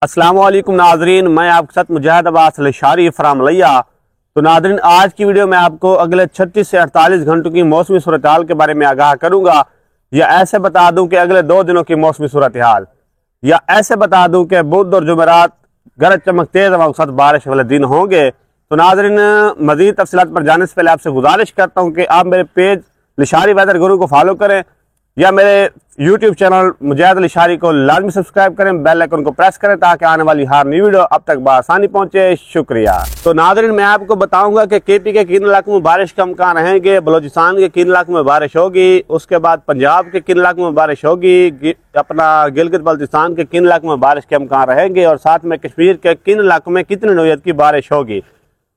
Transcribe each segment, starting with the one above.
अस्सलाम वालेकुम नाजरीन, मैं आपके साथ मुजाहिद अब्बास लशारी फ्राम लिया। तो नाजरीन, आज की वीडियो में आपको अगले 36 से 48 घंटों की मौसमी सूरत हाल के बारे में आगाह करूंगा, या ऐसे बता दूं कि अगले 2 दिनों की मौसमी सूरत हाल, या ऐसे बता दूं कि बुध और जुमेरात गरज चमक तेज हवाओं के साथ बारिश वाले दिन होंगे। तो नाजरीन, मजीद तफसीलात पर जाने से पहले आपसे गुजारिश करता हूँ कि आप मेरे पेज लशारी वेदर गुरु को फॉलो करें, या मेरे YouTube चैनल मुजाहिद लशारी को लाजमी सब्सक्राइब करें, बेल आइकन को प्रेस करें ताकि आने वाली हर नई वीडियो अब तक बआसानी पहुंचे। शुक्रिया। तो नाज़रीन, मैं आपको बताऊंगा कि KP के किन इलाकों में बारिश का इम्कान रहेंगे, बलोचिस्तान के किन इलाकों में बारिश होगी, उसके बाद पंजाब के किन इलाकों में बारिश होगी, अपना गिलगित बल्तिस्तान के किन इलाकों में बारिश के इम्कान रहेंगे, और साथ में कश्मीर के किन इलाकों में कितनी नौयत की बारिश होगी।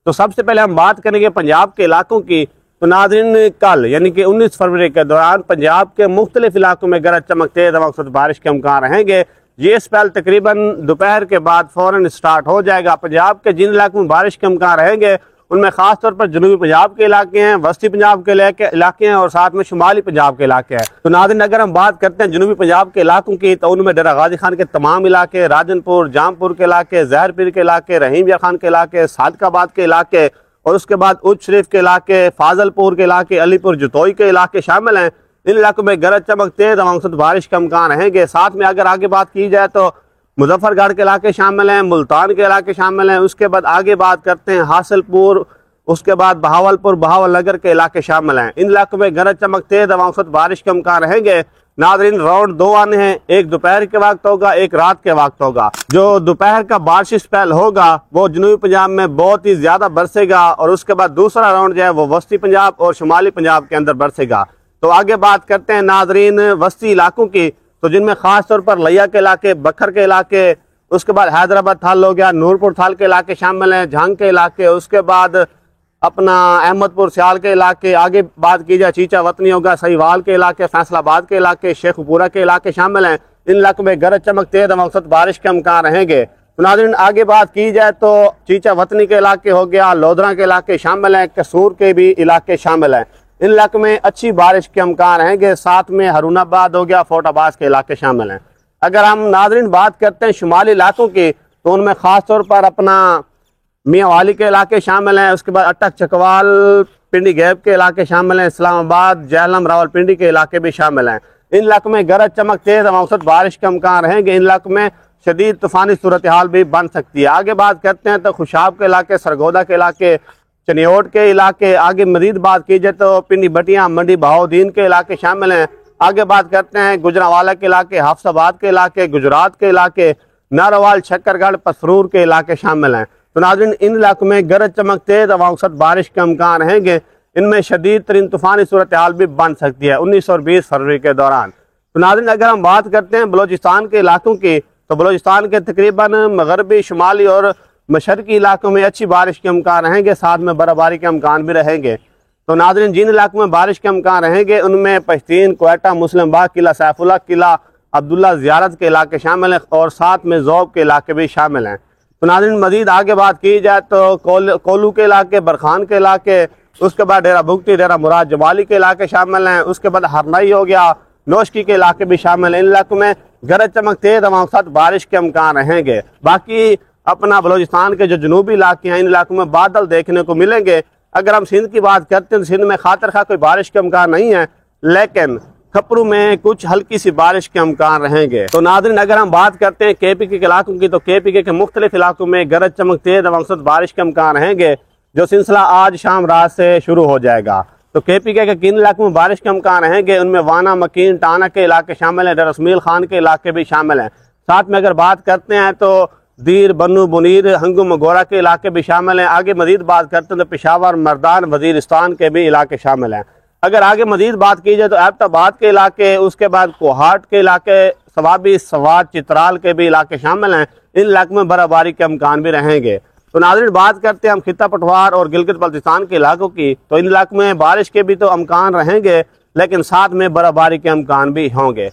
तो सबसे पहले हम बात करेंगे पंजाब के इलाकों की। तो नाज़रीन, कल यानी कि 19 फरवरी के दौरान पंजाब के मुख्तलिफ इलाकों में गरज चमक तेज हवाओं के साथ बारिश के इम्कान रहेंगे। ये स्पेल तकरीबन दोपहर के बाद फौरन स्टार्ट हो जाएगा। पंजाब के जिन इलाकों में बारिश के इम्कान रहेंगे उनमें खास तौर पर जनूबी पंजाब के इलाके हैं, वस्ती पंजाब के इलाके हैं, और साथ में शुमाली पंजाब के इलाके हैं। तो नाज़रीन, अगर हम बात करते हैं जनूबी पंजाब के इलाकों की, तो उनमें डेरा गाजी खान के तमाम इलाके, राजनपुर, जामपुर के इलाके, जहर पीर के इलाके, रहीम या खान के इलाके, सादकाबाद के इलाके, और उसके बाद उच्च शरीफ के इलाके, फाजलपुर के इलाके, अलीपुर जतोई के इलाके शामिल हैं। इन इलाकों में गरज चमक तेज हवाओं से बारिश का इम्कान रहेंगे। साथ में अगर आगे बात की जाए तो मुजफ्फरगढ़ के इलाके शामिल हैं, मुल्तान के इलाके शामिल हैं। उसके बाद आगे बात करते हैं हासिलपुर, उसके बाद बहावलपुर, बहावलनगर के इलाके शामिल हैं। इन इलाकों में गरज चमक तेज हवाओं से बारिश का इम्कान रहेंगे। नाज़रीन, राउंड 2 आने हैं, एक दोपहर के वक्त होगा, एक रात के वक्त होगा। जो दोपहर का बारिश स्पेल होगा वो जनूबी पंजाब में बहुत ही ज्यादा बरसेगा, और उसके बाद दूसरा राउंड जो है वो वस्ती पंजाब और शुमाली पंजाब के अंदर बरसेगा। तो आगे बात करते हैं नाज़रीन वस्ती इलाकों की, तो जिनमें खास तौर पर लिया के इलाके, बखर के इलाके, उसके बाद हैदराबाद थाल हो गया, नूरपुर थाल के इलाके शामिल हैं, झांग के इलाके, उसके बाद अपना अहमदपुर सियाल के इलाके, आगे बात की जाए चीचा वतनी होगा, सहीवाल के इलाके, फैसलाबाद के इलाके, शेखपुरा के इलाके शामिल हैं। इन इलाकों में गरज चमक तेज हवाओं के साथ बारिश के इम्कान रहेंगे। तो नाज़रीन, आगे बात की जाए तो चीचा वतनी के इलाके हो गया, लोधरा के इलाके शामिल हैं, कसूर के भी इलाके शामिल हैं। इन इलाकों में अच्छी बारिश के इम्कान रहेंगे। साथ में हरुणाबाद हो गया, फोर्ट अब्बास के इलाके शामिल हैं। अगर हम नाज़रीन बात करते हैं शुमाली इलाकों की, तो उनमें खास तौर पर अपना मियाँ वाली के इलाके शामिल हैं, उसके बाद अटक चकवाल पिंडी गैब के इलाके शामिल हैं, इस्लामाबाद, जहलम, रावलपिंडी के इलाके भी शामिल हैं। इन इलाकों में गरज चमक तेज हवाओं से बारिश का इम्कान रहेंगे। इन इलाकों में शदीद तूफानी सूरत हाल भी बन सकती है। आगे बात करते हैं तो खुशाब के इलाके, सरगोदा के इलाके, चनियोट के इलाके, आगे मजीद बात की जाए तो पिंडी बटिया, मंडी बहाउद्दीन के इलाके शामिल हैं। आगे बात करते हैं गुजरांवाला के इलाके, हाफसाबाद के इलाके, गुजरात के इलाके, नारोवाल, शक्करगढ़, पसरूर के इलाके शामिल हैं। तो नाज़रीन, इन इलाकों में गरज चमक तेज हवाओं के साथ बारिश का इम्कान रहेंगे। इनमें शदीद तरीन तूफानी सूरत हाल भी बन सकती है 19 और 20 फरवरी के दौरान। तो नाज़रीन, अगर हम बात करते हैं बलोचिस्तान के इलाकों की, तो बलोचिस्तान के तकरीबन मगरबी, शुमाली और मशरकी इलाकों में अच्छी बारिश के इम्कान रहेंगे। साथ में बर्फबारी के इम्कान भी रहेंगे। तो नाज़रीन, जिन इलाकों में बारिश के इम्कान रहेंगे उनमें पश्तीन, क्वेटा, मुस्लिम बाग किला, सैफुल्ला किला, अब्दुल्ला ज़ियारत के इलाके शामिल हैं, और साथ में ज़ौब के इलाके भी शामिल हैं। तो नाज़रीन, मजीद आगे बात की जाए तो कोलू के इलाके, बरखान के इलाके, उसके बाद डेरा भुगती, डेरा मुराद जमाली के इलाके शामिल हैं। उसके बाद हरनई हो गया, नौशकी के इलाके भी शामिल हैं। इन इलाकों में गरज चमक तेज हवाओं के साथ बारिश के इम्कान रहेंगे। बाकी अपना बलोचिस्तान के जो जनूबी इलाके हैं, इन इलाकों में बादल देखने को मिलेंगे। अगर हम सिंध की बात करते हैं तो सिंध में खातर खा कोई बारिश का इम्कान नहीं है, लेकिन खपरू में कुछ हल्की सी बारिश के इम्कान रहेंगे। तो नाज़रीन, अगर हम बात करते हैं KP के इलाकों की, तो KP के मुख्तलिफ इलाकों में गरज चमक तेज हवाओं के साथ बारिश के इम्कान रहेंगे, जो सिलसिला आज शाम रात से शुरू हो जाएगा। तो KP के किन इलाकों में बारिश के इम्कान रहेंगे उनमें वाना, मकीन, टाना के इलाके शामिल हैं, रसमील खान के इलाके भी शामिल हैं। साथ में अगर बात करते हैं तो दीर, बन्नू, बुनीर, हंगुम, गोरा के इलाके भी शामिल हैं। आगे मजीद बात करते हैं तो पेशावर, मर्दान, वजीरिस्तान के भी इलाके शामिल हैं। अगर आगे मजीद बात की जाए तो एबटाबाद के इलाके, उसके बाद कोहाट के इलाके, सवाबी, सवाद, चित्राल के भी इलाके शामिल हैं। इन इलाकों में बर्फबारी के इम्कान भी रहेंगे। तो नाज़रीन, बात करते हैं हम खित्ता पटवार और गिलगित बल्तिस्तान के इलाकों की, तो इन इलाकों में बारिश के भी तो इम्कान रहेंगे, लेकिन साथ में बर्फबारी के इम्कान भी होंगे।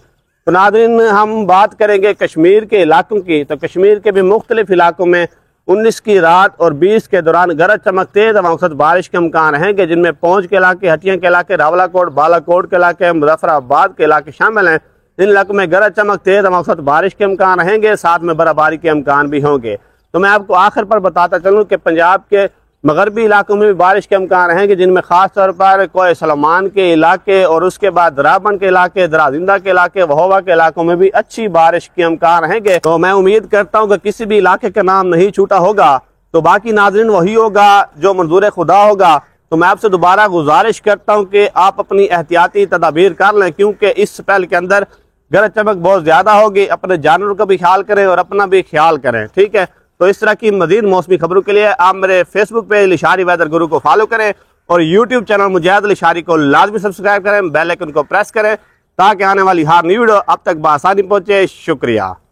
तो नाज़रीन, हम बात करेंगे कश्मीर के इलाकों की, तो कश्मीर के भी मुख्तलिफ इलाकों में 19 की रात और 20 के दौरान गरज चमक तेज हवाओं के साथ बारिश के इम्कान रहेंगे, जिनमें पौंछ के इलाके, हटिया के इलाके, रावलाकोट, बालाकोट के इलाके, मुजफ्फराबाद के इलाके शामिल हैं। ان علاقوں میں گرج چمک تیز موسم بارش کے امکان رہیں گے، ساتھ میں برف باری کے امکان بھی ہوں گے۔ تو میں آپ کو آخر پر بتاتا چلوں کہ پنجاب کے مغربی علاقوں میں بھی بارش کے امکان رہیں گے، جن میں خاص طور پر کوئے سلیمان کے علاقے اور اس کے بعد درابن کے علاقے، درازندہ کے علاقے، وہوبا کے علاقوں میں بھی اچھی بارش کے امکان رہیں گے۔ تو میں امید کرتا ہوں کہ کسی بھی علاقے کا نام نہیں چھوٹا ہوگا، تو باقی ناظرین وہی ہوگا جو منظور خدا ہوگا۔ تو میں آپ سے دوبارہ گزارش کرتا ہوں کہ آپ اپنی احتیاطی تدابیر کر لیں، کیونکہ اس سپیل کے اندر گرج چمک بہت زیادہ ہوگی۔ اپنے جانوروں کا بھی خیال کریں اور اپنا بھی خیال کریں، ٹھیک ہے؟ تو اس طرح کی مزید موسمی خبروں کے لیے آپ میرے فیس بک پیج لشاری ویدر گرو کو فالو کریں اور یوٹیوب چینل مجاہد لشاری کو لازمی سبسکرائب کریں، بیل آئیکن کو پریس کریں تاکہ آنے والی ہر نئی ویڈیو اب تک بآسانی پہنچے۔ شکریہ۔